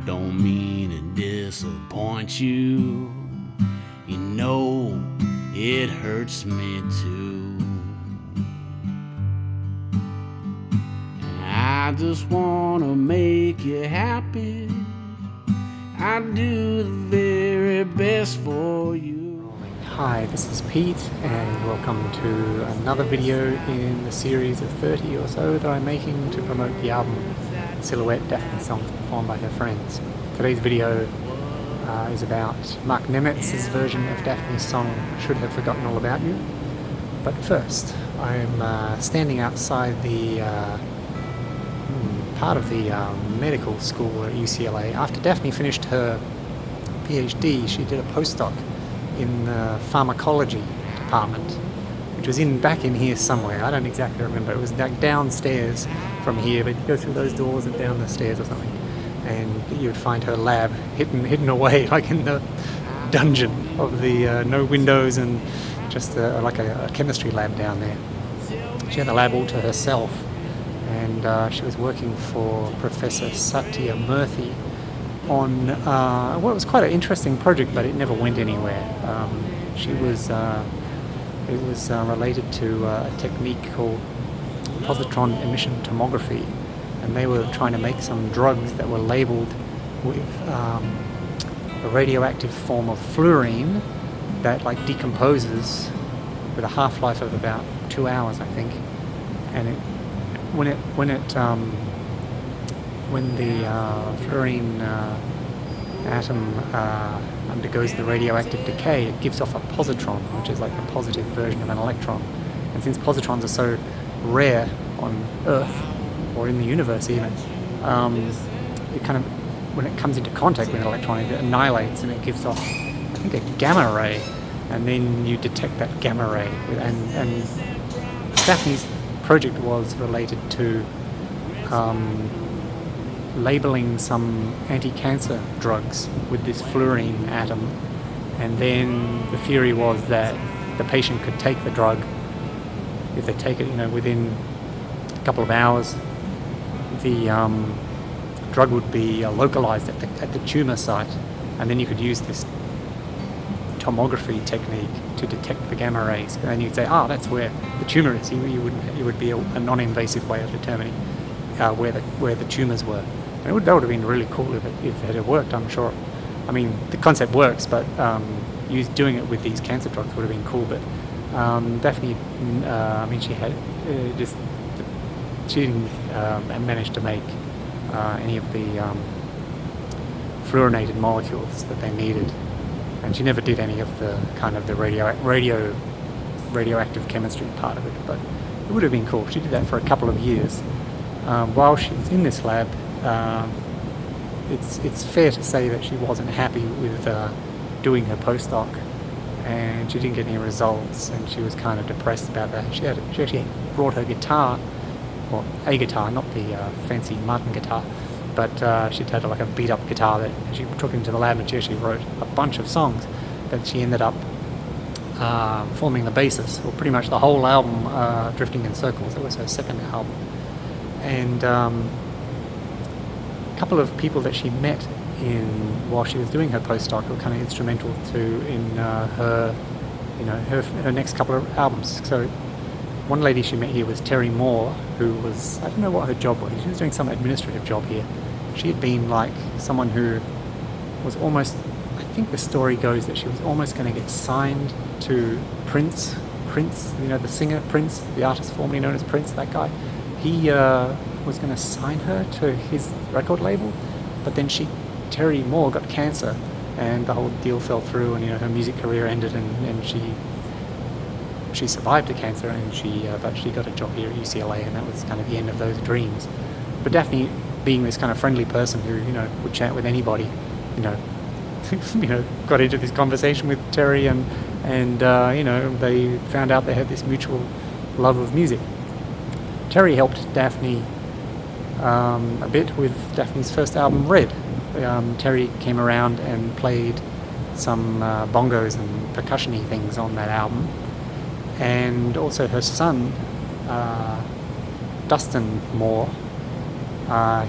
don't mean to disappoint you. You know it hurts me too. I just wanna make you happy. I do the very best for you. Hi, this is Pete and welcome to another video in the series of 30 or so that I'm making to promote the album Silhouette, Dafni songs performed by her friends. Today's video is about Mark Nemetz's version of Dafni's song Should Have Forgotten All About You. But first, I'm standing outside the part of the medical school at UCLA. After Dafni finished her PhD, she did a postdoc in the pharmacology department, which was back in here somewhere. I don't exactly remember. It was like downstairs from here, but you go through those doors and down the stairs or something, and you'd find her lab hidden away, like in the dungeon of the no windows and just like a chemistry lab down there. She had the lab all to herself, and she was working for Professor Satya Murthy on well, it was quite an interesting project, but it never went anywhere. It was related to a technique called positron emission tomography, and they were trying to make some drugs that were labeled with a radioactive form of fluorine that like decomposes with a half-life of about 2 hours, I think, and when the fluorine atom undergoes the radioactive decay, it gives off a positron, which is like the positive version of an electron. And since positrons are so rare on Earth, or in the universe even, it kind of, when it comes into contact with an electron, it annihilates and it gives off, I think, a gamma ray, and then you detect that gamma ray. And Dafni's project was related to labeling some anti-cancer drugs with this fluorine atom, and then the theory was that the patient could take the drug. If they take it, within a couple of hours, the drug would be localized at the tumor site, and then you could use this tomography technique to detect the gamma rays, and then you'd say, that's where the tumor is. You would be a non-invasive way of determining where the tumors were. And that would have been really cool if it had worked, I'm sure. I mean, the concept works, but doing it with these cancer drugs would have been cool. But Dafni, she didn't manage to make any of the fluorinated molecules that they needed, and she never did any of the kind of the radioactive chemistry part of it. But it would have been cool. She did that for a couple of years. While she was in this lab, it's fair to say that she wasn't happy with doing her postdoc, and she didn't get any results, and she was kind of depressed about that. She actually brought her guitar, or a guitar, not the fancy Martin guitar, but she'd had like a beat up guitar that she took into the lab, and she actually wrote a bunch of songs that she ended up forming the basis, or pretty much the whole album, Drifting in Circles. It was her second album. And a couple of people that she met while she was doing her postdoc were kind of instrumental in her next couple of albums. So one lady she met here was Terry Moore, who was, I don't know what her job was. She was doing some administrative job here. She had been like someone who was almost, I think the story goes that she was almost going to get signed to Prince, the singer Prince, the artist formerly known as Prince, that guy. He was going to sign her to his record label, but then Terry Moore got cancer, and the whole deal fell through, and her music career ended, and she survived the cancer, and but she got a job here at UCLA, and that was kind of the end of those dreams. But Dafni, being this kind of friendly person who would chat with anybody, got into this conversation with Terry, and they found out they had this mutual love of music. Terry helped Dafni a bit with Dafni's first album, Red. Terry came around and played some bongos and percussion-y things on that album, and also her son, Dustin Moore,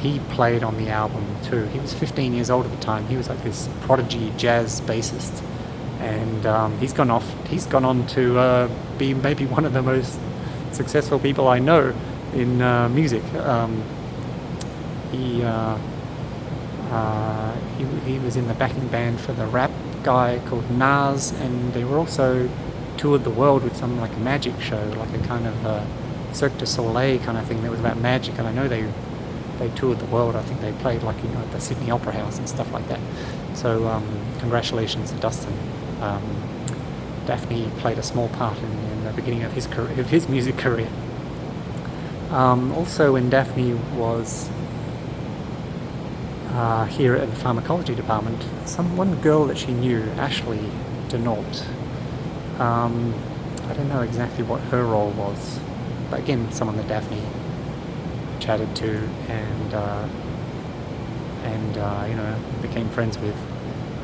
he played on the album too. He was 15 years old at the time. He was like this prodigy jazz bassist, and he's gone on to be maybe one of the most successful people I know in music. He was in the backing band for the rap guy called Nas, and they were also toured the world with some like magic show, like a kind of Cirque du Soleil kind of thing that was about magic. And I know they toured the world. I think they played like at the Sydney Opera House and stuff like that. So congratulations to Dustin. Dafni played a small part in the beginning of his music career. Also, when Dafni was here at the pharmacology department, one girl that she knew, Ashley Denault, I don't know exactly what her role was, but again, someone that Dafni chatted to and became friends with.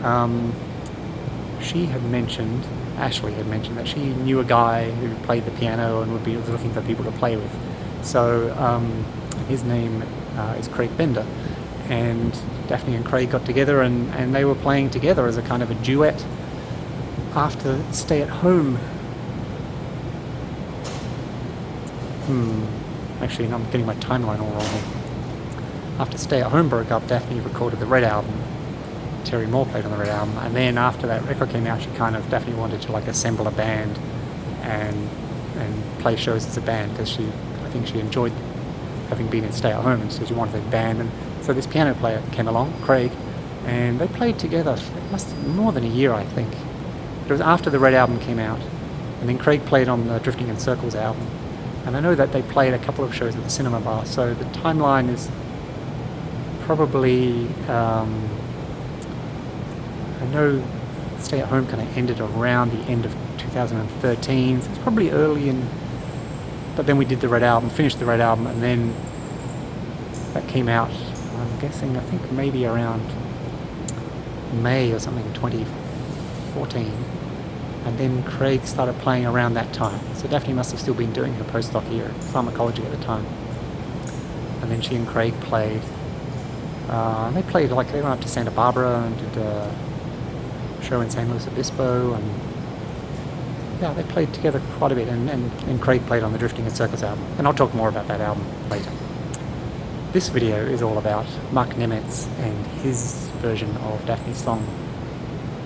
Ashley had mentioned that she knew a guy who played the piano and was looking for people to play with. So his name is Craig Bender, and Dafni and Craig got together and they were playing together as a kind of a duet after Stay at Home. Actually, I'm getting my timeline all wrong here. After Stay at Home broke up, Dafni recorded the Red Album. Terry Moore played on the Red Album, and then after that record came out, Dafni wanted to like assemble a band and play shows as a band, because I think she enjoyed having been in Stay at Home, and so she wanted a band. And so this piano player came along, Craig, and they played together. It must have been more than a year, I think. It was after the Red Album came out, and then Craig played on the Drifting in Circles album. And I know that they played a couple of shows at the Cinema Bar, so the timeline is probably, I know Stay at Home kind of ended around the end of 2013, so it's probably early in, but then we did the Red Album, finished the Red Album, and then that came out, I'm guessing, I think maybe around May or something, 2014. And then Craig started playing around that time. So Dafni must have still been doing her postdoc here at pharmacology at the time. And then she and Craig played. And they played, like, they went up to Santa Barbara and did a show in San Luis Obispo. And yeah, they played together quite a bit. And Craig played on the Drifting in Circles album. And I'll talk more about that album later. This video is all about Mark Nemetz and his version of Dafni's song.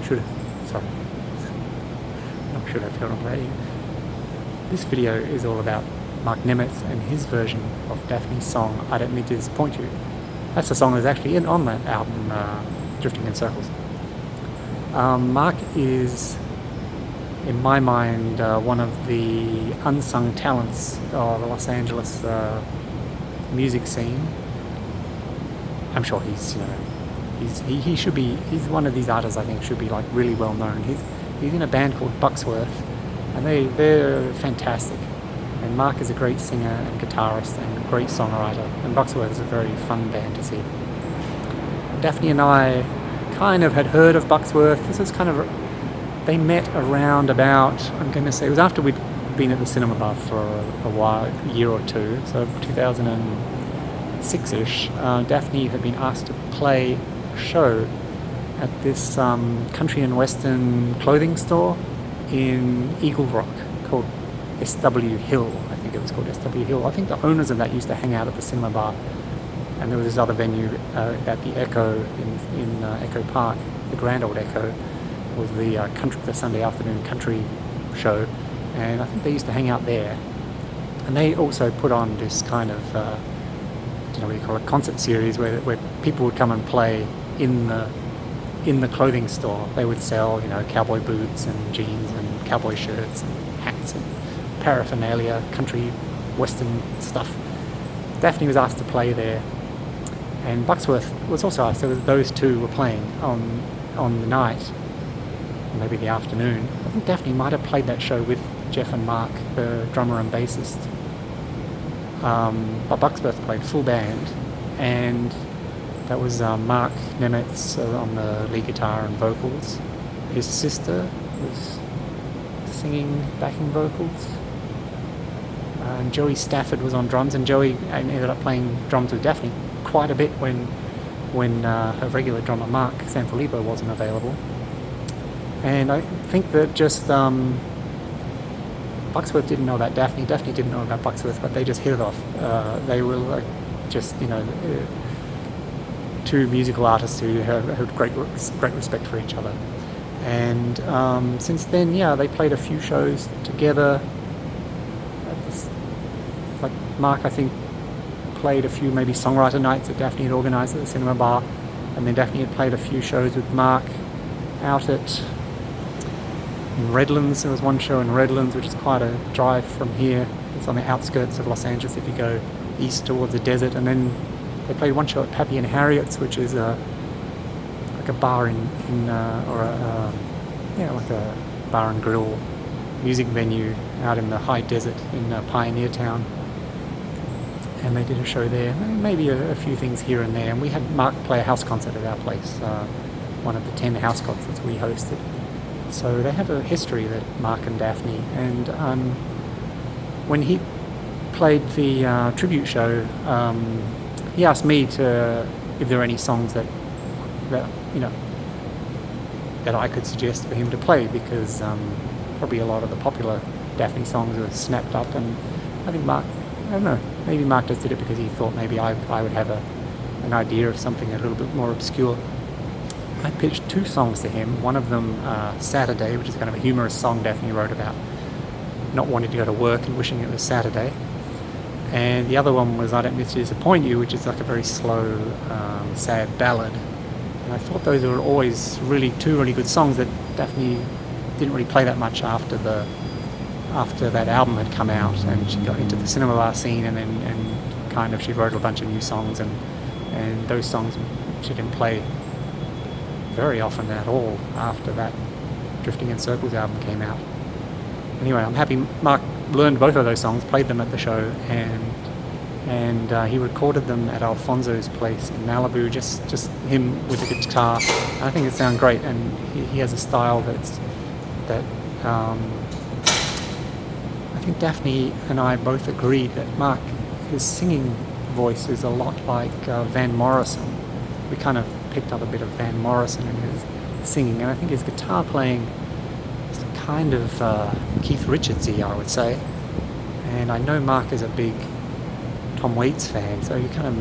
Should have filmed that in. This video is all about Mark Nemetz and his version of Dafni's song, I Don't Mean to Disappoint You. That's the song that's actually on that album, Drifting in Circles. Mark is, in my mind, one of the unsung talents of the Los Angeles music scene. I'm sure he's one of these artists I think should be like really well known. He's in a band called Bucksworth, and they're fantastic. And Mark is a great singer and guitarist and a great songwriter, and Bucksworth is a very fun band to see. Dafni and I kind of had heard of Bucksworth. This was kind of, they met around about, I'm going to say, it was after we'd been at the Cinema Bar for a while, a year or two, so 2006-ish. Dafni had been asked to play a show at this country and western clothing store in Eagle Rock called SW Hill. I think it was called SW Hill. I think the owners of that used to hang out at the Cinema Bar, and there was this other venue at the Echo in Echo Park. The Grand Old Echo was the Sunday afternoon country show, and I think they used to hang out there. And they also put on this kind of what you call it, concert series where people would come and play in the clothing store. They would sell, cowboy boots and jeans and cowboy shirts and hats and paraphernalia, country, western stuff. Dafni was asked to play there, and Bucksworth was also asked. So those two were playing on the night, maybe the afternoon. I think Dafni might have played that show with Jeff and Mark, the drummer and bassist. But Bucksworth played full band, and that was Mark Nemetz on the lead guitar and vocals. His sister was singing backing vocals. And Joey Stafford was on drums, and Joey ended up playing drums with Dafni. quite a bit when her regular drummer Mark Sanfilippo wasn't available. And I think that just Bucksworth didn't know about Dafni didn't know about Bucksworth, but they just hit it off. They were like just, two musical artists who had great respect for each other. And since then, they played a few shows together. Like Mark, I think, played a few maybe songwriter nights that Dafni had organised at the Cinema Bar, and then Dafni had played a few shows with Mark out at Redlands. There was one show in Redlands, which is quite a drive from here. It's on the outskirts of Los Angeles if you go east towards the desert. And then they played one show at Pappy and Harriet's, which is like a bar like a bar and grill music venue out in the high desert in Pioneer Town. And they did a show there, maybe a few things here and there. And we had Mark play a house concert at our place, one of the 10 house concerts we hosted. So they have a history, that Mark and Dafni. And when he played the tribute show, he asked me if there are any songs that I could suggest for him to play, because probably a lot of the popular Dafni songs were snapped up, and I think Mark, I don't know, maybe Mark just did it because he thought maybe I would have an idea of something a little bit more obscure. I pitched 2 songs to him, one of them Saturday, which is kind of a humorous song Dafni wrote about not wanting to go to work and wishing it was Saturday. And the other one was I Don't Mean to Disappoint You, which is like a very slow, sad ballad. And I thought those were always two really good songs that Dafni didn't really play that much after that album had come out, and she got into the cinema bar scene, and kind of she wrote a bunch of new songs, and those songs she didn't play very often at all after that Drifting in Circles album came out. Anyway, I'm happy Mark learned both of those songs, played them at the show, and he recorded them at Alfonso's place in Malibu, just him with a guitar. And I think it sounded great, and he has a style that I think Dafni and I both agreed that Mark, his singing voice is a lot like Van Morrison. We kind of picked up a bit of Van Morrison in his singing, and I think his guitar playing is kind of Keith Richards-y, I would say. And I know Mark is a big Tom Waits fan, so you kind of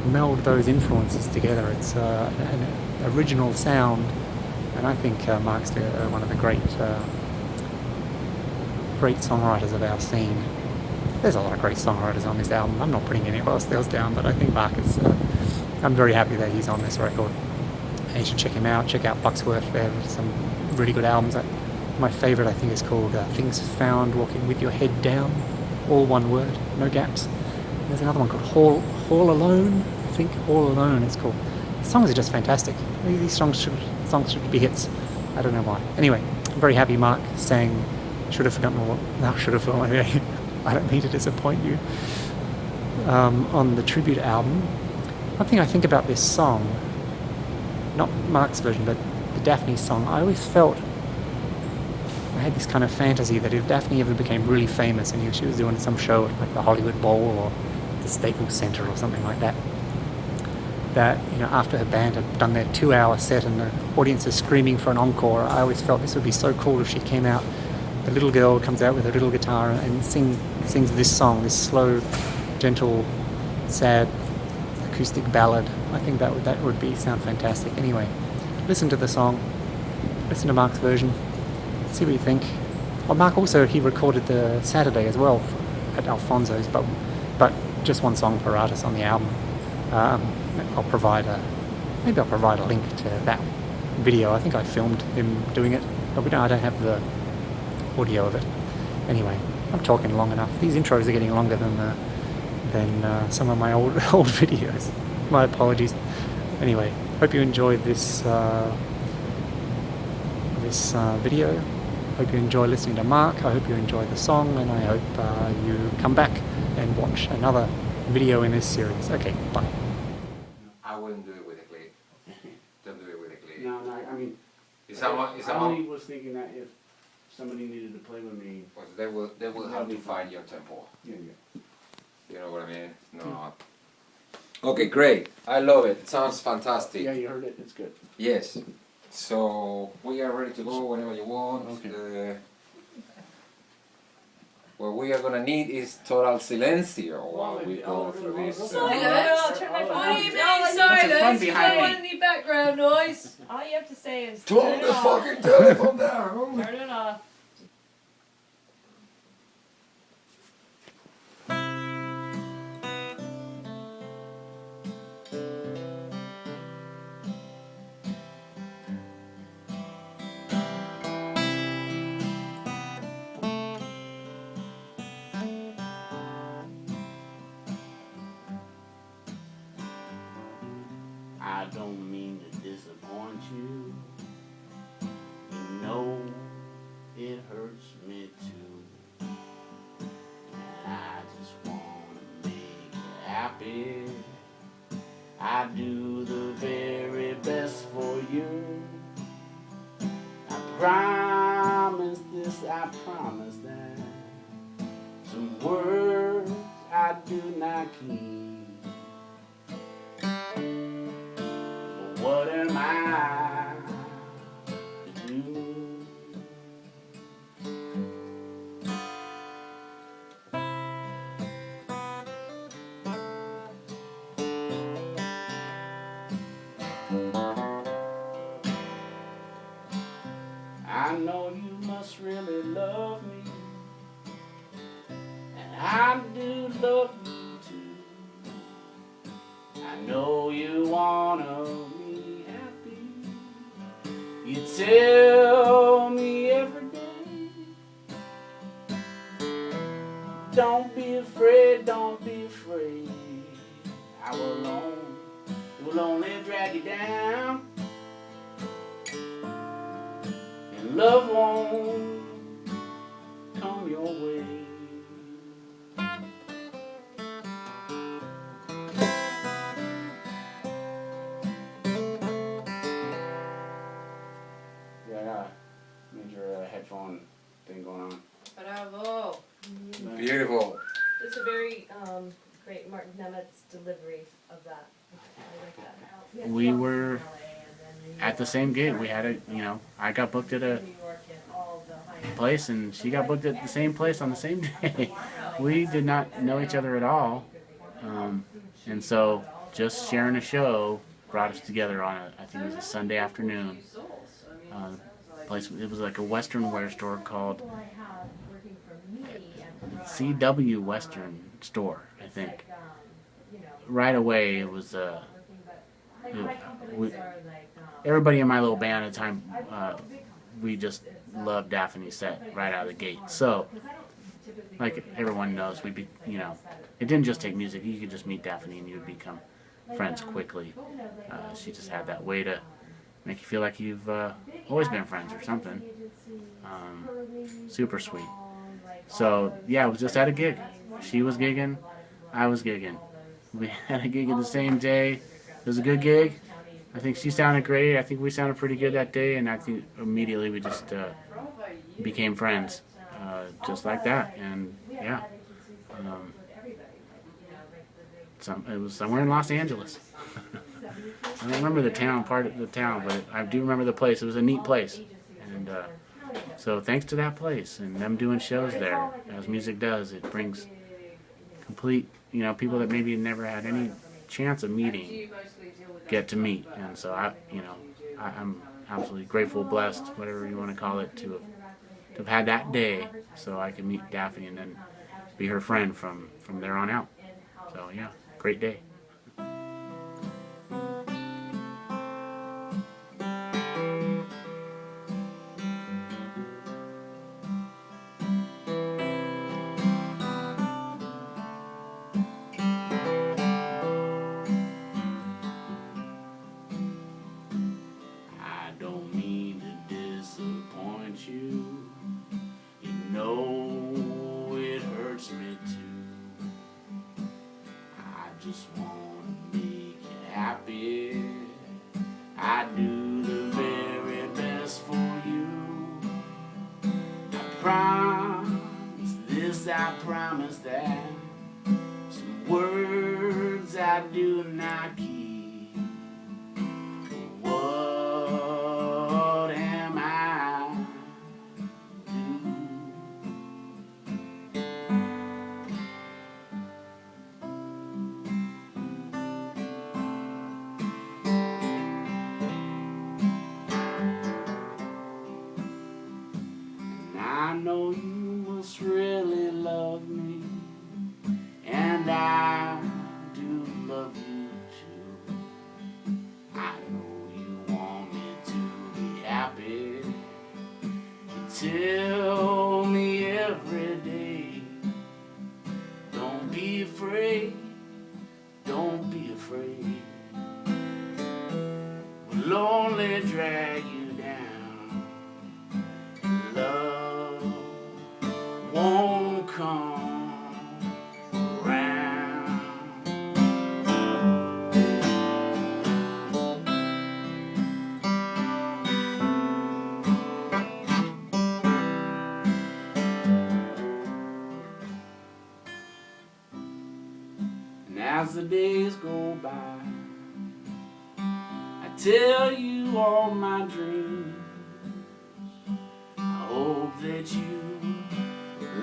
meld those influences together. It's an original sound, and I think Mark's one of the great songwriters of our scene. There's a lot of great songwriters on this album. I'm not putting anyone else down, but I think Mark is... I'm very happy that he's on this record. And you should check him out. Check out Bucksworth. They have some really good albums. My favourite, I think, is called Things Found Walking With Your Head Down. All one word, no gaps. And there's another one called All Alone. I think All Alone it's called. The songs are just fantastic. These songs should be hits. I don't know why. Anyway, I'm very happy Mark sang Should Have Forgotten What... No, Should Have Forgotten What... I Don't Mean to Disappoint You on the tribute album. One thing I think about this song, not Mark's version, but the Dafni song, I always felt I had this kind of fantasy that if Dafni ever became really famous and she was doing some show at like the Hollywood Bowl or the Staples Center or something like that, that after her band had done their 2-hour set and the audience is screaming for an encore, I always felt this would be so cool if she came out, the little girl comes out with her little guitar and sings this song, this slow, gentle, sad acoustic ballad. I think that would sound fantastic. Anyway, listen to the song, listen to Mark's version, see what you think. Well, Mark also, he recorded the Saturday as well at Alfonso's, but just one song per artist on the album. I'll provide a link to that video. I think I filmed him doing it, but I don't have the audio of it. Anyway, I'm talking long enough. These intros are getting longer than some of my old videos. My apologies. Anyway, hope you enjoyed this video. Hope you enjoy listening to Mark. I hope you enjoy the song, and I hope you come back and watch another video in this series. Okay, bye. I wouldn't do it with a click. Don't do it with a click. No, I mean, I only was thinking that if somebody needed to play with me, they will have to find your tempo. yeah. You know what I mean? No. Okay, great. I love it. Sounds fantastic. Yeah, you heard it. It's good. Yes. So we are ready to go whenever you want. Okay. What we are gonna need is total silencio while we go through this. Silence? What do you mean What's the silence? fun You behind don't me? want any background noise. All you have to say is Turn turn it the off. fucking telephone down. Turn it off. I don't mean to disappoint you. You know it hurts me too. And I just wanna make you happy. I do the very best for you. I promise this, I promise that. Some words I do not keep. What am I to do? I know you must really love me, and I do love you too. I know you wanna be happy. You tell me every day. Don't be afraid, don't be afraid. I will only drag you down, and love won't come your way. Yeah, I got a major headphone thing going on. Bravo. Beautiful. It's a very great Mark Nemetz delivery of that. I like that. We were at the same gig. We had I got booked at a place and she got booked at the same place on the same day. We did not know each other at all. And so just sharing a show brought us together on I think it was a Sunday afternoon. Place, it was like a Western wear store called CW Western Store, I think. Right away, it was everybody in my little band at the time. We just loved Dafni's set right out of the gate. So, like everyone knows, it didn't just take music. You could just meet Dafni and you would become friends quickly. She just had that way to make you feel like you've always been friends or something. Super sweet. So yeah, it was just at a gig. She was gigging, I was gigging. We had a gig the same day. It was a good gig. I think she sounded great. I think we sounded pretty good that day, and I think immediately we just became friends, just like that. And yeah, it was somewhere in Los Angeles. I don't remember part of the town, but I do remember the place. It was a neat place, and so thanks to that place and them doing shows there, as music does, it brings complete, people that maybe never had any chance of meeting get to meet, and so I'm absolutely grateful, blessed, whatever you want to call it, to have had that day, so I could meet Dafni and then be her friend from there on out. So yeah, great day. Just wanna make you happy. I do the very best for you. I promise this, I promise that. Some words I I do not keep. What am I do? And I know you must really love me, and I do love you too. I know you want me to be happy. You tell me every day, don't be afraid, don't be afraid. We'll only drag you down. Love won't come around. And as the days go by, I tell you all my dreams. I hope that you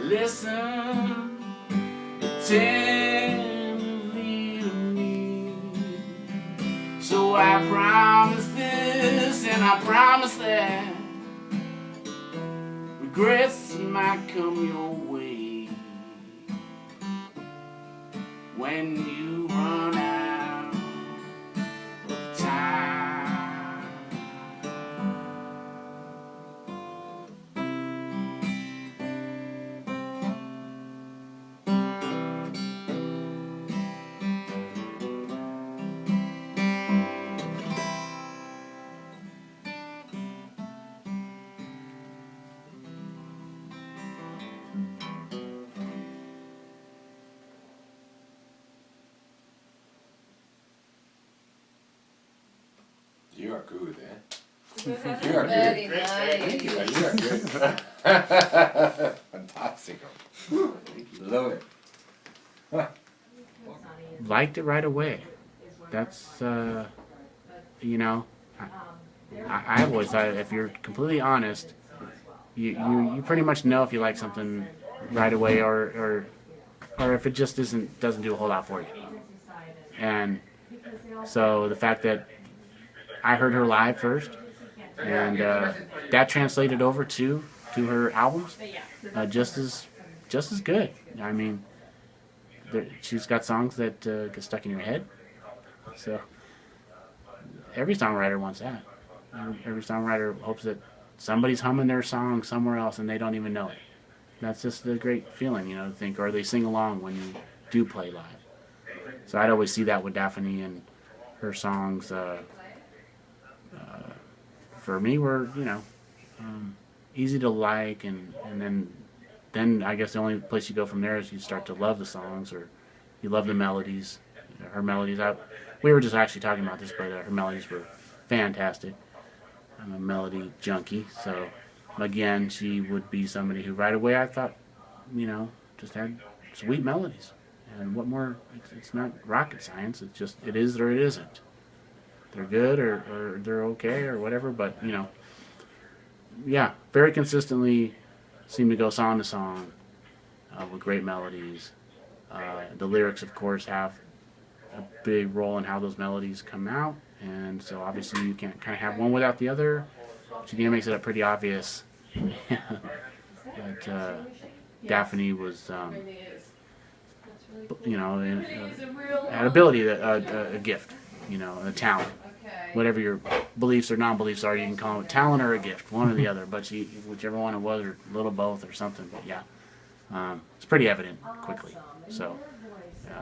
listen attentively to me. So I promise this and I promise that regrets might come your way when you run out of time. You are good, eh? You are Very good. nice. You are good. Fantastic. Love it. Liked it right away. That's, you know, I've always thought if you're completely honest, you pretty much know if you like something right away or if it just doesn't do a whole lot for you. And so the fact that I heard her live first, and that translated over to her albums, just as good. I mean, she's got songs that get stuck in your head. So every songwriter wants that. Every songwriter hopes that somebody's humming their song somewhere else and they don't even know it. That's just a great feeling, you know, to think, or they sing along when you do play live. So I'd always see that with Dafni, and her songs for me were, you know, easy to like, and then I guess the only place you go from there is you start to love the songs, or you love the melodies. Her melodies, we were just actually talking about this, but her melodies were fantastic. I'm a melody junkie, so again, she would be somebody who right away I thought, you know, just had sweet melodies. And what more? It's not rocket science. It's just it is or it isn't. They're good or they're okay or whatever, but you know, yeah, very consistently seem to go song to song with great melodies. The lyrics, of course, have a big role in how those melodies come out, and so obviously you can't kind of have one without the other. Judea makes it pretty obvious that Dafni was, you know, had ability, a gift, you know, a talent. Whatever your beliefs or non-beliefs are, you can call it talent or a gift, one or the other. But whichever one it was, or a little both or something. But yeah, it's pretty evident quickly. So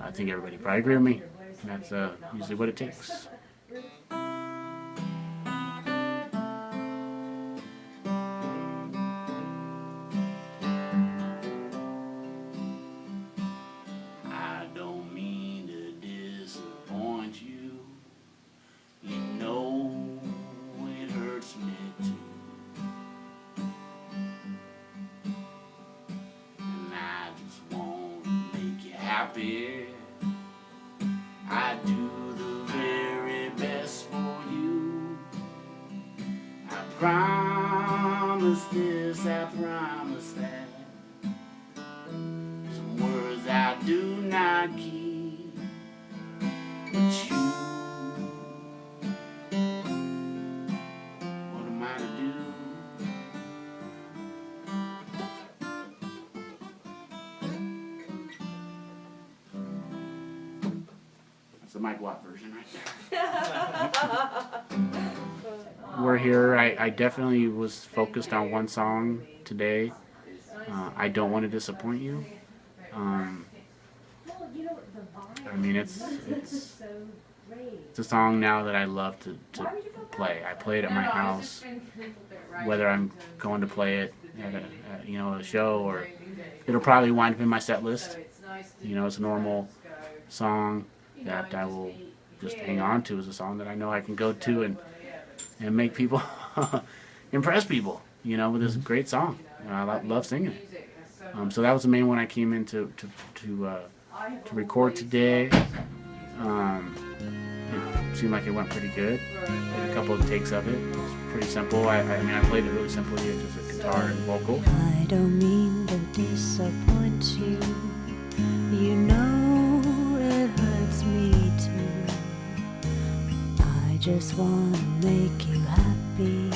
I think everybody probably agree with me. And that's usually what it takes. I don't mean to disappoint you. You know it hurts me too. And I just want to make you happy. I Promise this, I promise that. Some words I do not keep. But you, what am I to do? That's the Mike Watt version right there. We're here. I definitely was focused on one song today. I Don't Want to Disappoint You. I mean, it's a song now that I love to play. I play it at my house, whether I'm going to play it at a show, or it'll probably wind up in my set list. It's a normal song that I will just hang on to as a song that I know I can go to and make people impress people. With this great song. I love singing it. So that was the main one I came in to record today. It seemed like it went pretty good. Did a couple of takes of it. It was pretty simple. I mean, I played it really simply, just a guitar and vocal. I don't mean to disappoint you. You know it hurts me too. I just wanna make you happy.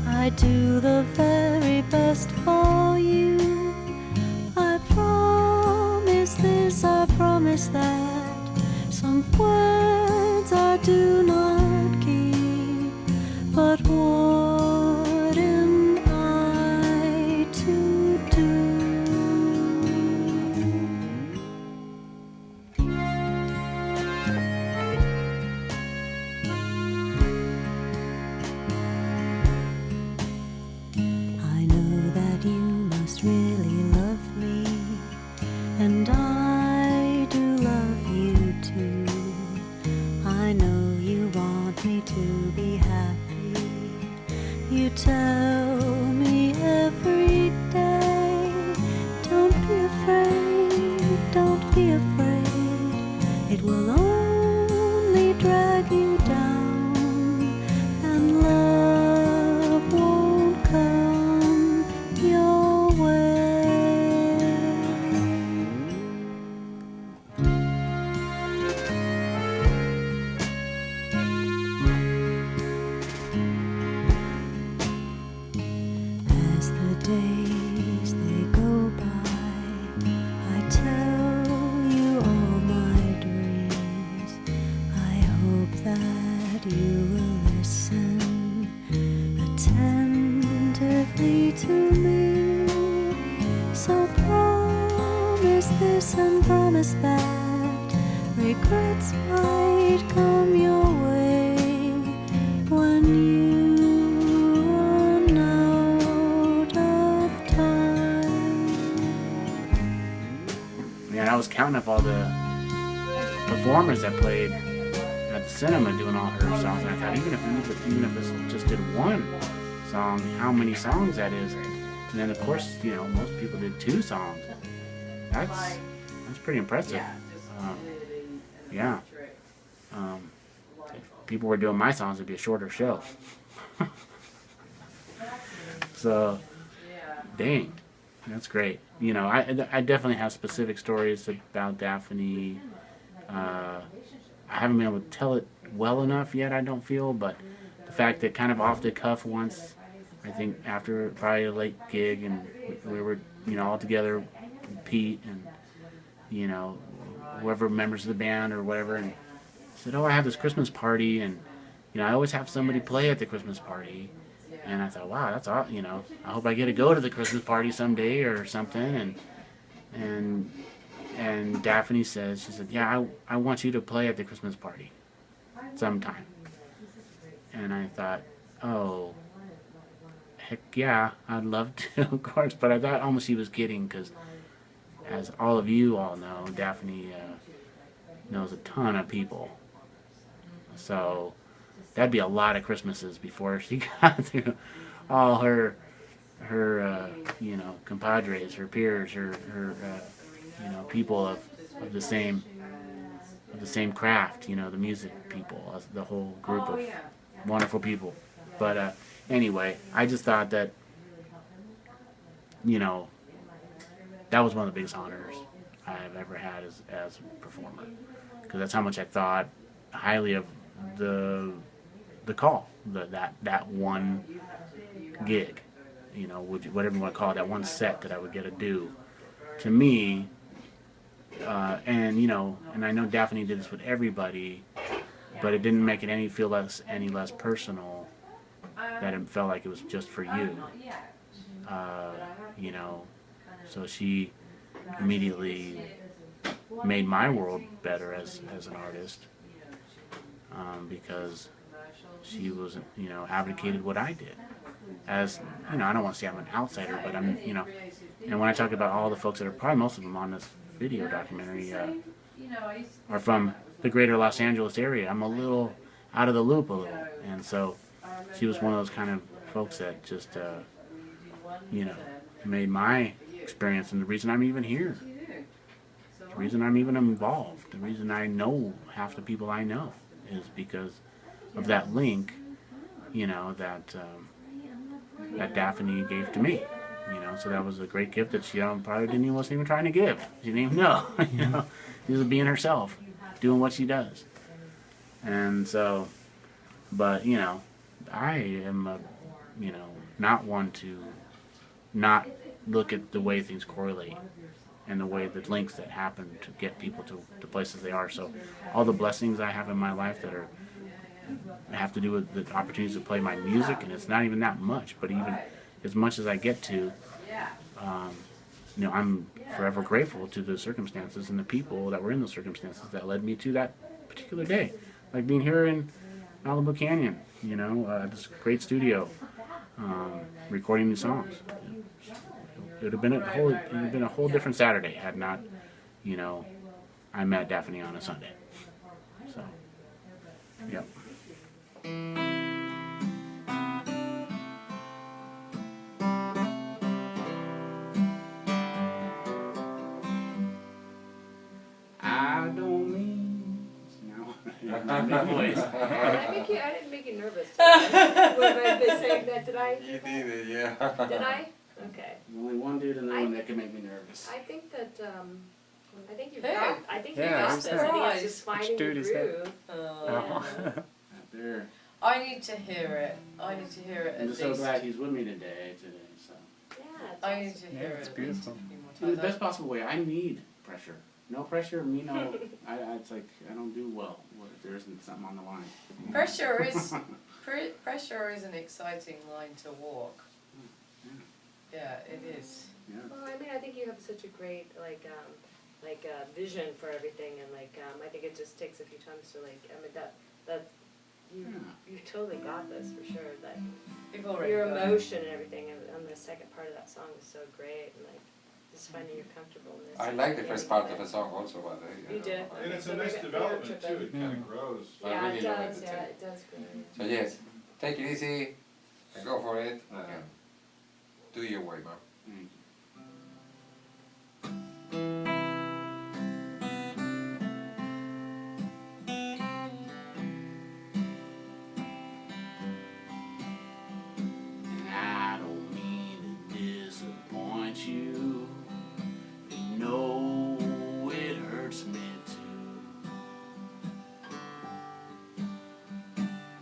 I do the very best for you. I promise this, I promise that. Some words I do not keep, but what am I to do? I know that you must really love me, and I do love you too. I know you want me to be happy. You tell me every day, don't be afraid, don't be afraid. It will only drag you down, and love won't come your way. As the days they go by, I tell you all my dreams. I hope that you will listen attentively to me. So promise this and promise that. Regrets might come your way when you run out of time. Man, I was counting up all the performers that played at the cinema doing all her songs, and I thought even if this just did one song, how many songs that is. And then of course, most people did 2 songs. That's pretty impressive. Yeah. If people were doing my songs, it'd be a shorter show. So, dang, that's great. I definitely have specific stories about Dafni. I haven't been able to tell it well enough yet, I don't feel, but the fact that kind of off the cuff once, I think after probably a late gig, and we were, all together, Pete and, whoever members of the band or whatever, and said, I have this Christmas party, and, I always have somebody play at the Christmas party. And I thought, wow, that's awesome. I hope I get to go to the Christmas party someday or something. And Dafni says, she said, yeah, I want you to play at the Christmas party sometime. And I thought, oh, heck yeah, I'd love to, of course. But I thought almost she was kidding, because as all of you all know, Dafni knows a ton of people. So that'd be a lot of Christmases before she got through all her compadres, her peers, her people of the same craft, the music people, the whole group of wonderful people. But anyway, I just thought that, you know, that was one of the biggest honors I've ever had as a performer, because that's how much I thought highly of the call, that one gig, you know, whatever you want to call it, that one set that I would get to do. To me, and you know, and I know Dafni did this with everybody, but it didn't make it any less personal. That it felt like it was just for you, you know. So she immediately made my world better as an artist, because she was, you know, advocated what I did. As, you know, I don't want to say I'm an outsider, but I'm, you know, and when I talk about all the folks that are, probably most of them on this video documentary, are from the greater Los Angeles area. I'm a little out of the loop a little, and so she was one of those kind of folks that just, you know, made my experience, and the reason I'm even here, the reason I'm even involved, the reason I know half the people I know is because of that link, you know, that Dafni gave to me, you know. So that was a great gift that she probably wasn't even trying to give. She didn't even know, you know. She was being herself, doing what she does. And so, but, you know, I am you know, not one to not look at the way things correlate and the way the links that happen to get people to the places they are. So all the blessings I have in my life that have to do with the opportunities to play my music, and it's not even that much, but even as much as I get to, you know, I'm forever grateful to the circumstances and the people that were in those circumstances that led me to that particular day. Like being here in Malibu Canyon, you know, this great studio, recording these songs. It would have been a whole different Saturday had not, you know, I met Dafni on a Sunday. So, yep. I don't mean no. Voice. I didn't make you nervous. When I've been saying that, did I? You did it, yeah. Did I? Okay. There's only one dude in the room that can make me nervous. I think that I think you've Hey. got. I think you Yeah, got who's this. that? I think it's just finding Which dude the is that? groove. Oh. Up there. I need to hear it. I need to hear it I'm at just so least. glad he's with me today. So, Yeah. It's I need awesome. to hear it's it beautiful. at least a few more in the times. best possible way. I need pressure. No pressure, me no. It's like I don't do well if there isn't something on the line. Pressure is pressure is an exciting line to walk. Yeah, it is. Yeah. Well, I mean, I think you have such a great vision for everything, and I think it just takes a few times to that you totally got this for sure. That You've already your got it. emotion and everything, and the second part of that song is so great, and just finding your comfortableness. I like the first part of the song also, but You did. And it's So a nice maybe development trip too, it kind of grows. I Yeah, really it love does. it, Yeah, too. it does grow. So yes, take it easy and go for it. And do your way, man. And I don't mean to disappoint you. You know it hurts me too.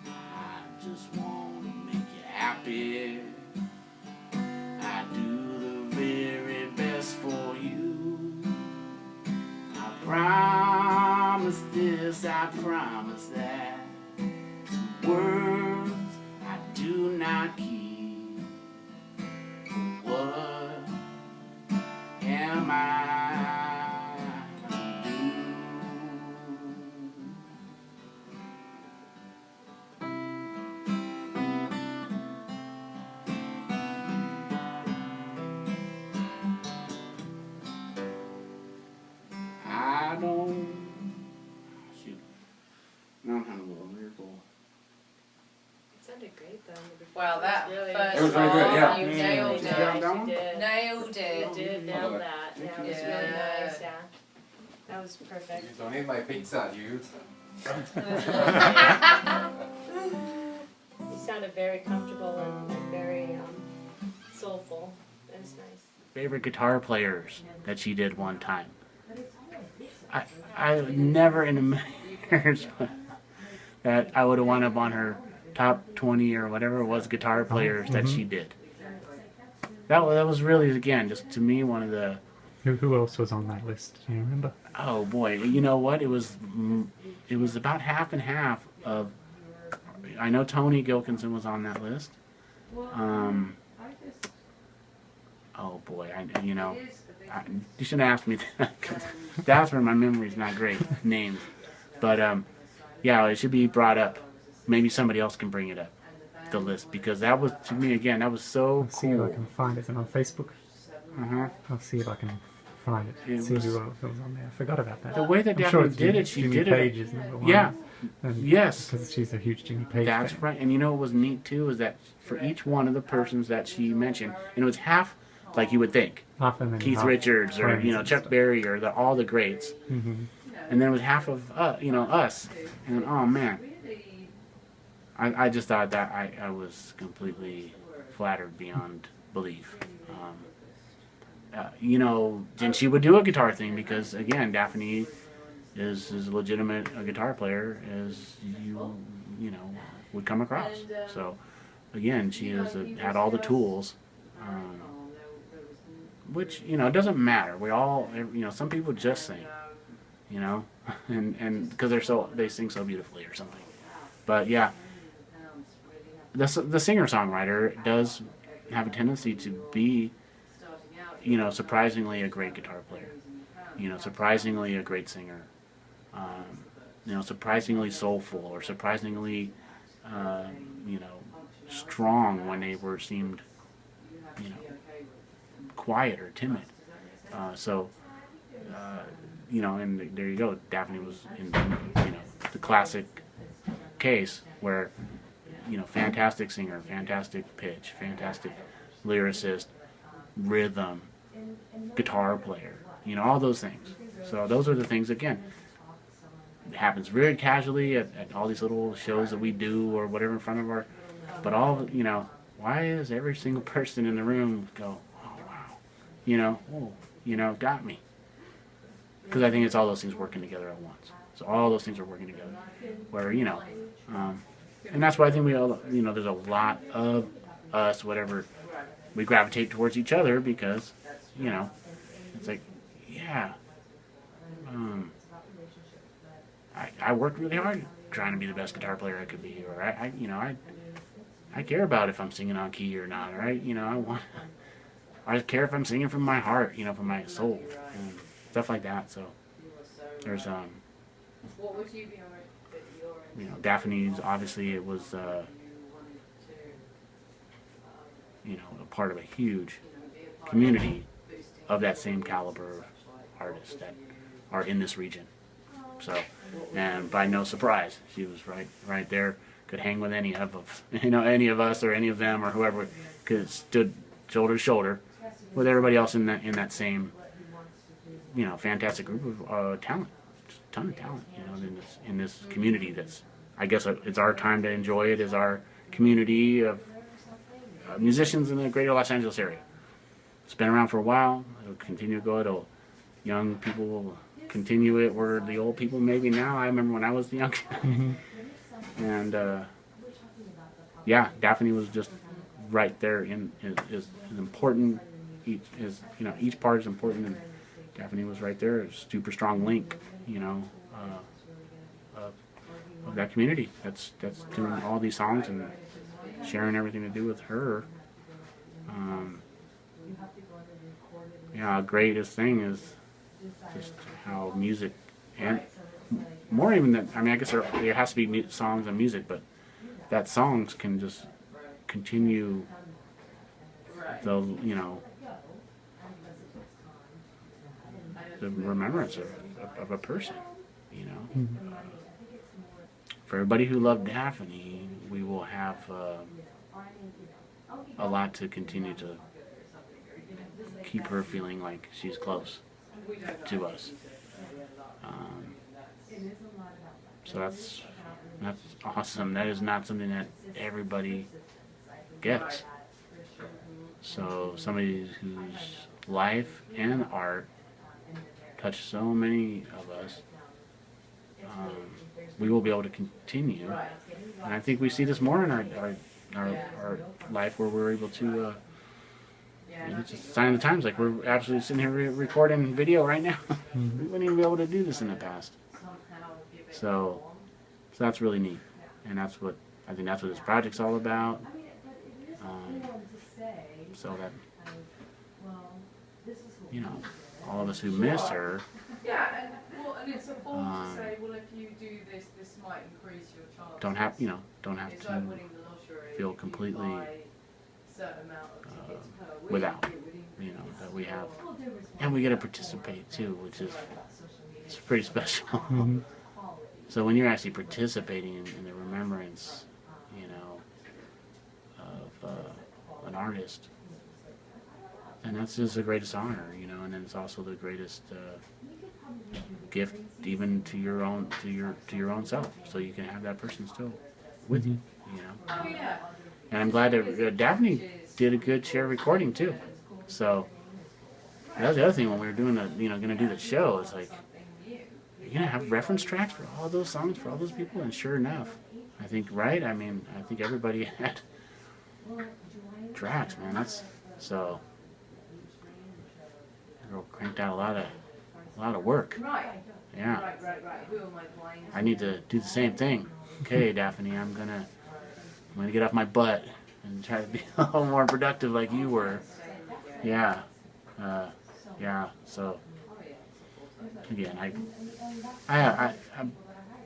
I just want to make you happy. I do the very best for you. I promise this, I promise that. Some words I do not keep. What am I to do? I don't. Shoot. Now I'm having a little lyrical. It sounded great though. Wow, that Really- first It was very good, song, yeah. you Yeah. nailed Did you get it. that one? You did. Nailed You it. did nail that. Yeah, it was really Yeah. nice. Yeah, that was perfect. You don't need my pizza, dude. You sounded very comfortable and very soulful. It was nice. Favorite guitar players that she did one time. I never in a million years that I would have wound up on her top 20 or whatever it was guitar players that she did. That was really, again, just to me one of the... Who else was on that list? Do you remember? Oh boy, you know what? It was about half and half of... I know Tony Gilkinson was on that list. Oh boy, you shouldn't ask me that, because that's where my memory's not great, names. But yeah, it should be brought up. Maybe somebody else can bring it up, the list, because that was, to me, again, that was so I'll see if I cool. can find it. Is it on Facebook? I'll see if I can find it. It See was- who else was on there. I forgot about that. The way that I'm sure Dafni it's did it, she Jimmy did Page it. is number one. Yeah, And yes. Because she's a huge Jimmy Page That's fan. right. And you know what was neat too is that for each one of the persons that she mentioned, and it was half like you would think, Half and then Keith half Richards or friends and Chuck stuff. Berry or all the greats, Mhm. and then it was half of us. And oh man, I just thought that I was completely flattered beyond belief. And she would do a guitar thing because again, Dafni is as legitimate a guitar player as you know would come across. So again, she had all the tools, which it doesn't matter. We all some people just sing, and because they sing so beautifully or something. But yeah, the singer-songwriter does have a tendency to be surprisingly a great guitar player, surprisingly a great singer, surprisingly soulful or surprisingly strong when they seemed quiet or timid. And there you go. Dafni was in the classic case where fantastic singer, fantastic pitch, fantastic lyricist, rhythm, guitar player, all those things. So those are the things, again, it happens very casually at all these little shows that we do or whatever in front of our, but why is every single person in the room go, oh wow, got me. Because I think it's all those things working together at once. So all those things are working together. Where, and that's why I think we all, there's a lot of us, whatever, we gravitate towards each other because, it's like, yeah, I worked really hard trying to be the best guitar player I could be, or I care about if I'm singing on key or not, right? I care if I'm singing from my heart, from my soul, and stuff like that. So there's Dafni's, obviously it was a part of a huge community of that same caliber of artists that are in this region. So, and by no surprise, she was right there, could hang with any of us or any of them or whoever, could stood shoulder to shoulder with everybody else in that same fantastic group of talent, just a ton of talent, in this community. That's, I guess, it's our time to enjoy it as our community of musicians in the greater Los Angeles area. It's been around for a while. It'll continue to go. Young people will continue it, where the old people maybe now. I remember when I was young, and Dafni was just right there. Is important. Each part is important, and Dafni was right there. A super strong link, of that community. That's doing all these songs and sharing everything to do with her. Greatest thing is just how music, and more even that, I guess there has to be songs and music, but that songs can just continue the remembrance of a person, for everybody who loved Dafni, we will have a lot to continue to keep her feeling like she's close to us. So That's awesome. That is not something that everybody gets. So somebody whose life and art touch so many of us, we will be able to continue. And I think we see this more in our life, where we're able to it's just a sign of the times. Like, we're absolutely sitting here recording video right now. We wouldn't even be able to do this in the past. So that's really neat, and I think that's what this project's all about. So that, you know, all of us who miss her, Yeah, and it's a form to say, well, if you do this, this might increase your chance. don't have to It's like winning the lottery. feel if you completely buy a certain amount of tickets per week, without, it would increase that we your- have, and we get to participate too, which is it's pretty special. So when you're actually participating in the remembrance, of an artist, and that's just the greatest honor, and then it's also the greatest gift, even to your own self. So you can have that person still with you, Oh, yeah. And I'm glad that Dafni did a good share recording too. So that was the other thing when we were doing gonna do the show. It's like, you're gonna have reference tracks for all those songs for all those people, and sure enough, I think I think everybody had tracks, man. That's so. The girl cranked out a lot of work. Right. Yeah. Right. Who am I blind to? I need to do the same thing. Okay, Dafni, I'm gonna get off my butt and try to be a little more productive like you were. Yeah. Yeah. So again, I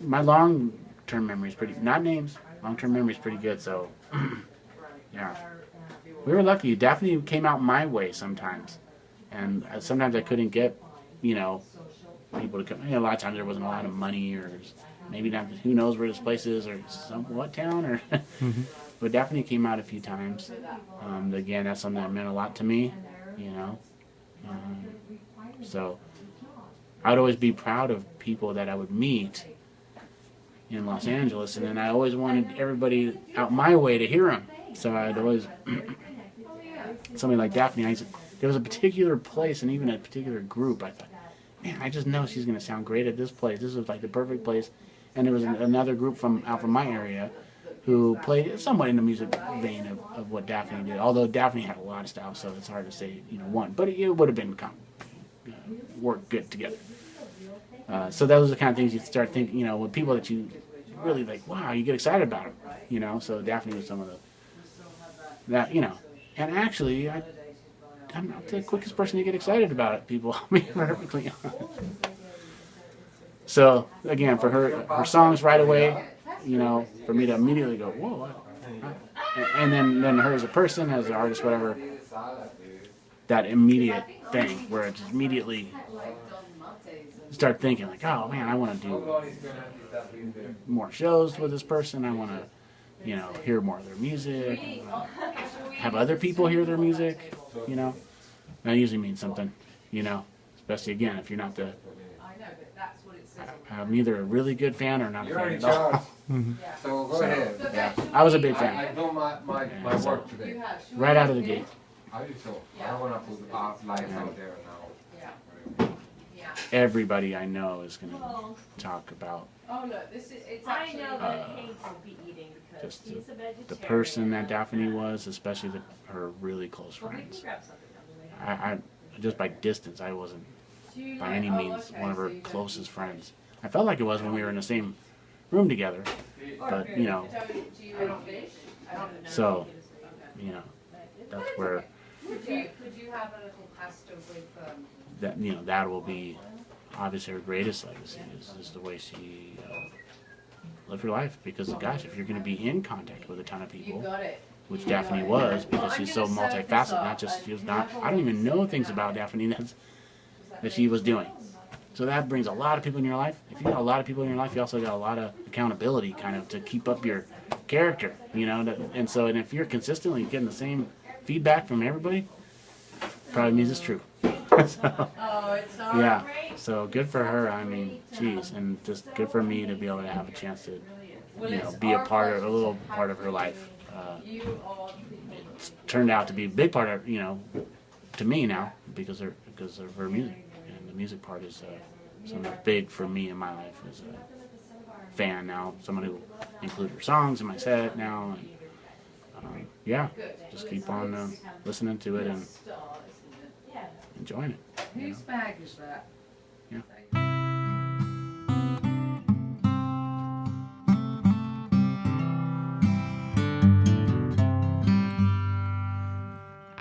my long-term memory is pretty. Not names. Long-term memory is pretty good. So yeah. We were lucky. Dafni came out my way sometimes, and sometimes I couldn't get, people to come. A lot of times there wasn't a lot of money, or maybe not. Who knows where this place is, or what town, or. But Dafni came out a few times. Again, that's something that meant a lot to me, So I would always be proud of people that I would meet in Los Angeles, and then I always wanted everybody out my way to hear them. So I'd always. Somebody like Dafni, there was a particular place and even a particular group. I thought, man, I just know she's going to sound great at this place. This was like the perfect place. And there was another group from my area who played somewhat in the music vein of what Dafni did. Although Dafni had a lot of style, so it's hard to say, one. But it would have been worked good together. So that was the kind of things you start thinking, with people that you really like. Wow, you get excited about them. So Dafni was some of that. And actually, I'm not the quickest person to get excited about it, people. I'll be perfectly honest. So, again, for her songs right away, for me to immediately go, whoa. And then her as a person, as an artist, whatever, that immediate thing where it's immediately start thinking, like, oh, man, I want to do more shows with this person. I want to, hear more of their music. Have other people hear their music, That usually means something, Especially, again, if you're not I'm either a really good fan or not a You're fan in at all. charge. So go ahead. Yeah, I was a big I fan. do my work today. Right out of the gate. I do so. I don't want to put lights out there now. Everybody I know is going to talk about Oh, look, it's I actually. know that Hank will be eating because just he's a vegetarian. the person that Dafni was, especially her really close friends. I just by distance, I wasn't by any means one of her closest friends. I felt like it was when we were in the same room together, but so that's where Could you have a little pasta with that will be obviously her greatest legacy is the way she lived her life. Because gosh, if you're going to be in contact with a ton of you people, got it. which Dafni was, because she's so multifaceted. Not just she was not. I don't even know things about Dafni that she was doing. So that brings a lot of people in your life. If you got a lot of people in your life, you also got a lot of accountability, kind of, to keep up your character. And if you're consistently getting the same feedback from everybody, probably means it's true. So, Oh, it's all yeah. So good for her. I mean, geez, and just good for me to be able to have a chance to be a little part of her life. It's turned out to be a big part of, to me now because of her music, and the music part is something big for me in my life as a fan now, someone who include her songs in my set now, and just keep on listening to it and enjoying it. Whose bag is that? Yeah.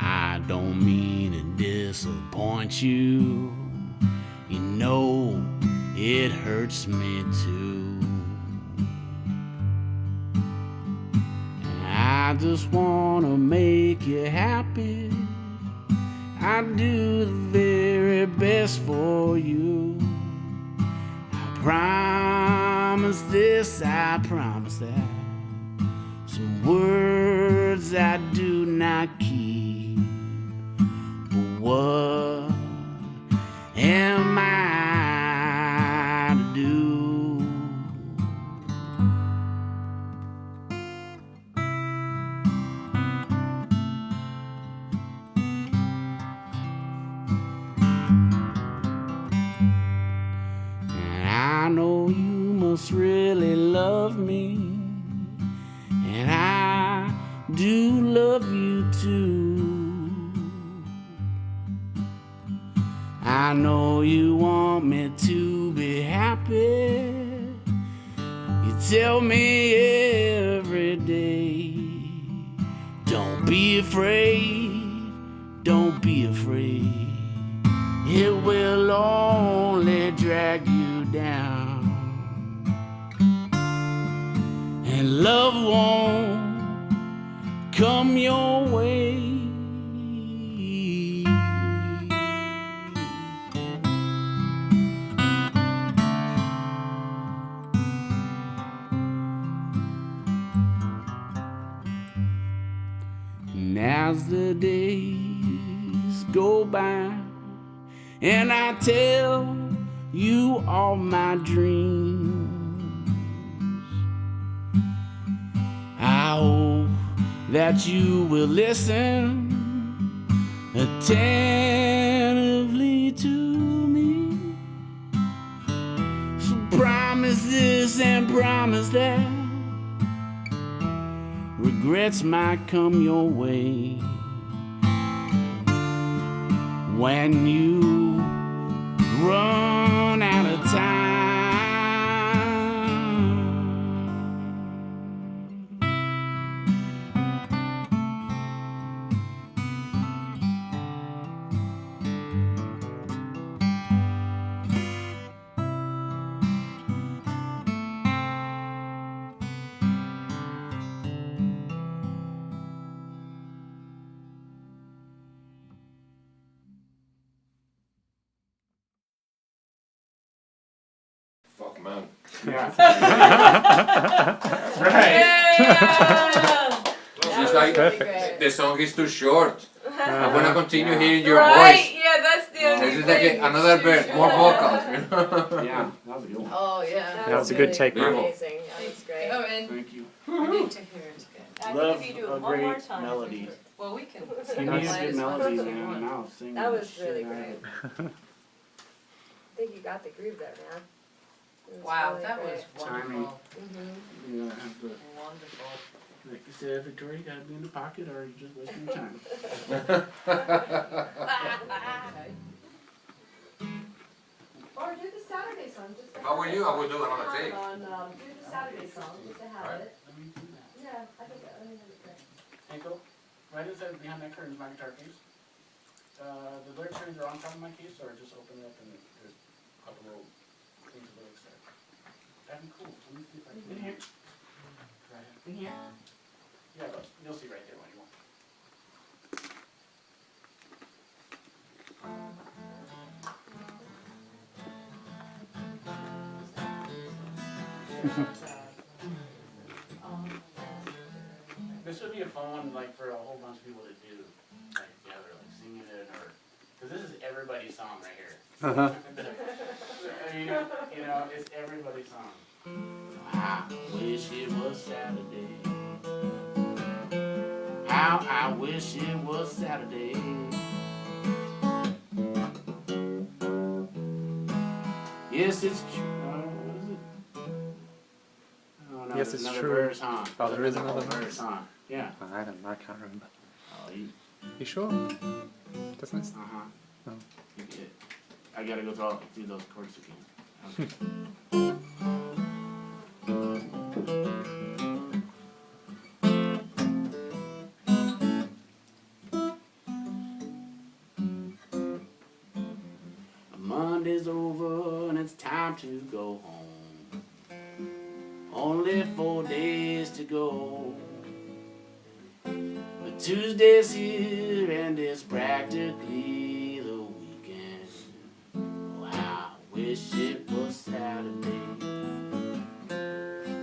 I don't mean to disappoint you. You know it hurts me too. I just wanna make you happy. I do the very best for you. I promise this, I promise that. Some words I do not keep. But what am I to do? And I know you must really love me, and I do love you too. I know you want me to be happy. You tell me every day. Don't be afraid, don't be afraid. It will only drag you down, and love won't come your way. And as the days go by, and I tell you all my dreams, I hope that you will listen attentively to me. So promise this and promise that. Regrets might come your way when you run out of time. Fuck man. Yeah. Yeah! She's like, the song is too short. I wanna continue hearing your Right, voice. yeah, that's the only This is thing. like another It's verse, too more short. vocals, you know? Yeah, that was a good one. Oh, yeah. That was a good take, Mark. Amazing, that was great. Oh, and Thank you. we need to hear it again. I Love think if you do a it one more great time. melody. Well, we can. You play need a as good much melody, as you man. want. Now sing That was shit really out of great. it. I think you got the groove there, man. It was Wow, really that was great. Timing. wonderful. Mhm. You know, have to, Wonderful. like you said, Victoria, you gotta be in the pocket or you're just wasting your time. Okay. Or do the Saturday song, just to If I were have you, it. I would do another Have take. it on, do the Saturday song, just to have Right. it. Let me do that. Yeah, I think that'd be great. Ankle, right inside behind that curtain is my guitar case. The lyric strings are on top of my case, or just open it up and there's a couple little things of lyrics there. That'd be cool. Let me see if I can. In here. Right in here. Yeah, but you'll see right there when you want. This would be a fun one, like, for a whole bunch of people to do, like, together, like, singing it, or, because this is everybody's song right here. Uh-huh. I mean, it's everybody's song. I I wish it was Saturday. How I wish it was Saturday. Yes, it's true. What is it? Oh, no, Yes, there's it's another true. verse, huh? Oh, there is There's another verse, verse. huh? Yeah. I can't remember. Oh, You sure? Doesn't it? uh-huh. Oh. I gotta go through those chords again. Okay. Monday's over and it's time to go home. Only 4 days to go. But Tuesday's here and it's practically the weekend. Oh, how I wish it was Saturday.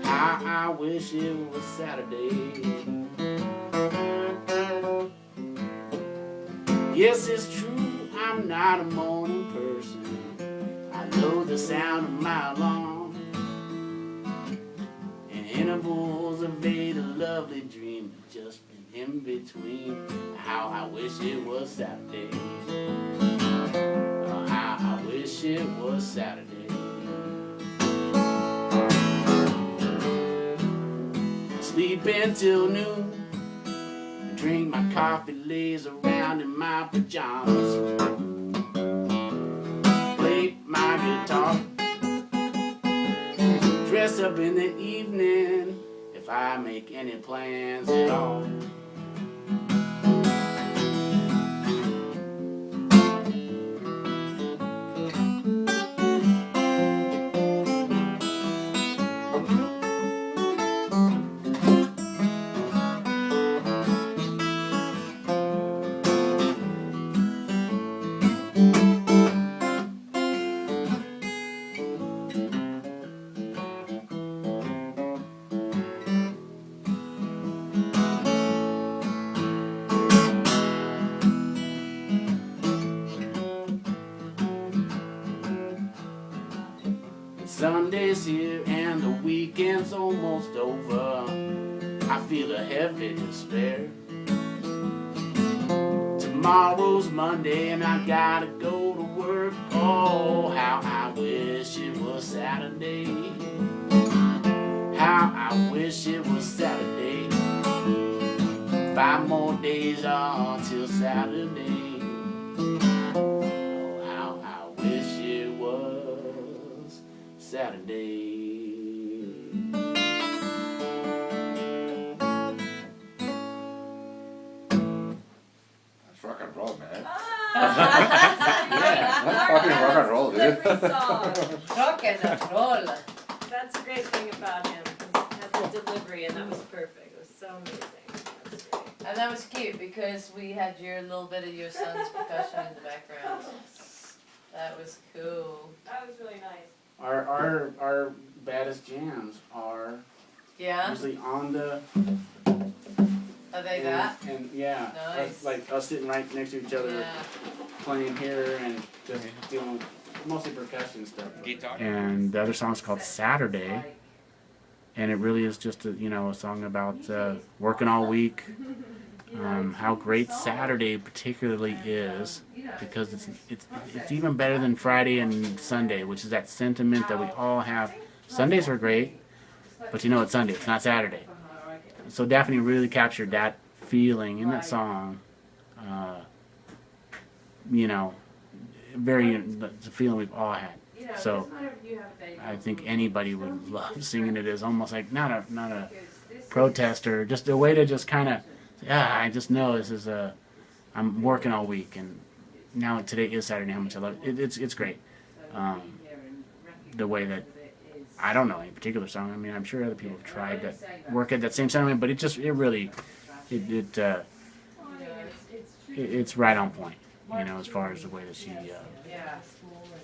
How I wish it was Saturday. Yes, it's true, I'm not a morning person. I know the sound of my alarm. And intervals evade a lovely dream, just been in between. How I wish it was Saturday. How I wish it was Saturday. Sleep until noon. Drink my coffee, lays around in my pajamas. Play my guitar. Dress up in the evening if I make any plans at all. Sunday's here and the weekend's almost over. I feel a heavy despair. Tomorrow's Monday and I gotta go to work. Oh, how I wish it was Saturday. How I wish it was Saturday. 5 more days until Saturday. Oh, how I wish it was Saturday. That's rock and roll, man. Yeah. That's fucking rock and roll, dude. Delivery song. Rock and roll. That's a great thing about him. That's the delivery, and that was perfect. It was so amazing. That's great. And that was cute because we had your little bit of your son's percussion in the background. That was cool. That was really nice. Our baddest jams are Yeah? usually on the Are they that? and yeah, Nice. like us sitting right next to each other, Yeah. playing here and just doing mostly percussion stuff. Guitar. And the other song's called Saturday, and it really is just a song about working all week. How great Saturday particularly is, because it's even better than Friday and Sunday, which is that sentiment that we all have. Sundays are great, but it's Sunday, it's not Saturday. So Dafni really captured that feeling in that song. It's a feeling we've all had. So I think anybody would love singing it as almost like not a protester, just a way to just kind of, I just know this is I'm working all week, and now today is Saturday. How much I love it. It's great. The way that I don't know any particular song. I mean, I'm sure other people have tried to work at that same sentiment, but it's right on point. As far as the way that she.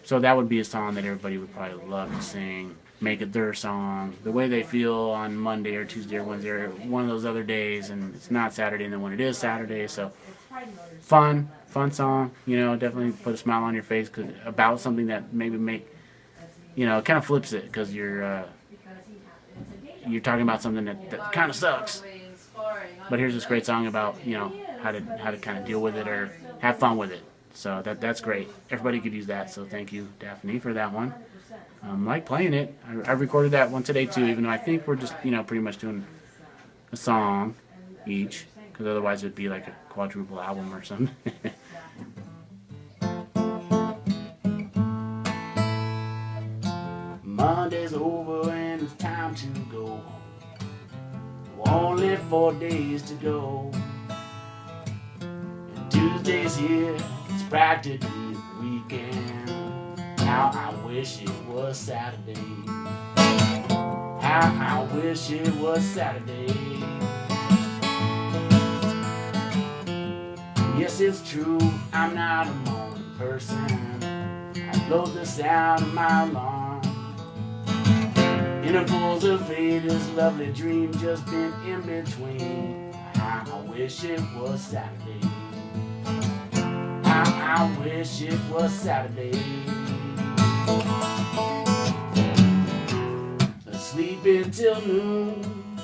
So that would be a song that everybody would probably love to sing, make it their song, the way they feel on Monday or Tuesday or Wednesday or one of those other days, and it's not Saturday, and then when it is Saturday, so fun song, definitely put a smile on your face about something that maybe it kind of flips it, because you're, you're talking about something that kind of sucks. But here's this great song about, you know, how to kind of deal with it or have fun with it. So that's great. Everybody could use that. So thank you, Dafni, for that one. Like playing it. I recorded that one today too, even though I think we're just, you know, pretty much doing a song each, because otherwise it'd be like a quadruple album or something. Monday's over and it's time to go. Only 4 days to go. And Tuesday's here, it's practically the weekend. How I wish it was Saturday. How I wish it was Saturday. Yes, it's true, I'm not a morning person. I love the sound of my alarm. Intervals of fate, this lovely dream just been in between. How I wish it was Saturday. How I wish it was Saturday. Sleep until noon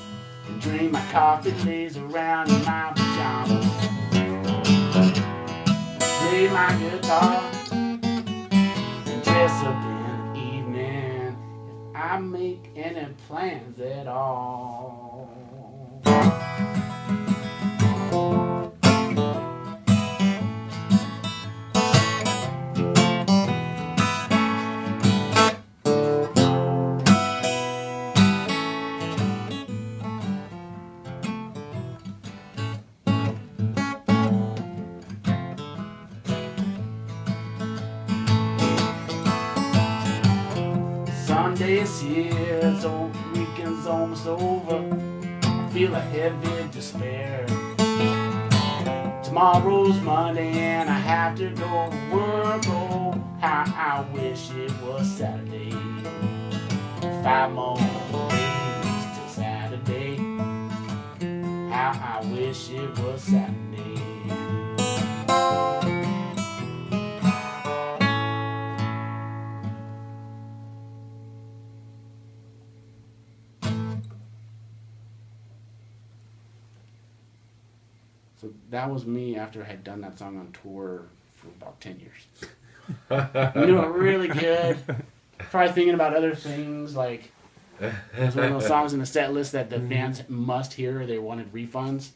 and drink my coffee, lays around in my pajamas. Play my guitar and dress up in the evening if I make any plans at all. Sunday's here, so weekend's almost over. I feel a heavy despair. Tomorrow's Monday and I have to go to work. Oh, how I wish it was Saturday. 5 more days till Saturday. How I wish it was Saturday. So that was me after I had done that song on tour for about 10 years. You know, really good. Probably thinking about other things, like it was one of those songs in the set list that the fans must hear or they wanted refunds.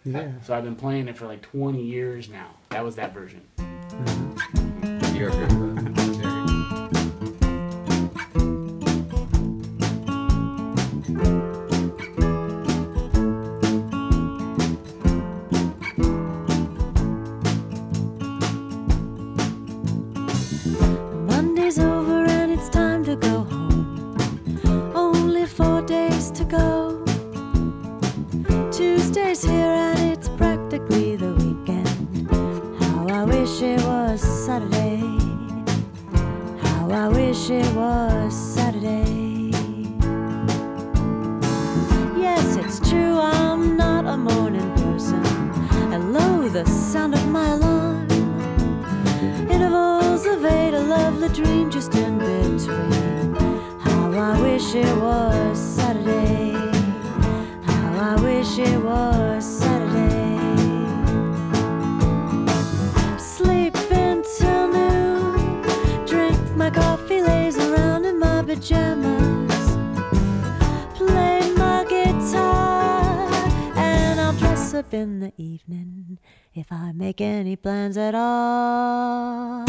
Yeah. So I've been playing it for like 20 years now. That was that version. You're good. Monday's over and it's time to go home. Only 4 days to go. Tuesday's here and it's practically the weekend. How I wish it was Saturday. How I wish it was Saturday. Yes, it's true, I'm not a morning person. I loathe the sound of my alarm. Intervals of 8, a lovely dream just in between. How I wish it was Saturday. How I wish it was Saturday. Sleep until noon, drink my coffee, lays around in my pajamas. Play my guitar, and I'll dress up in the evening if I make any plans at all.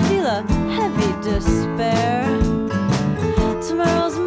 feel a heavy despair. Tomorrow's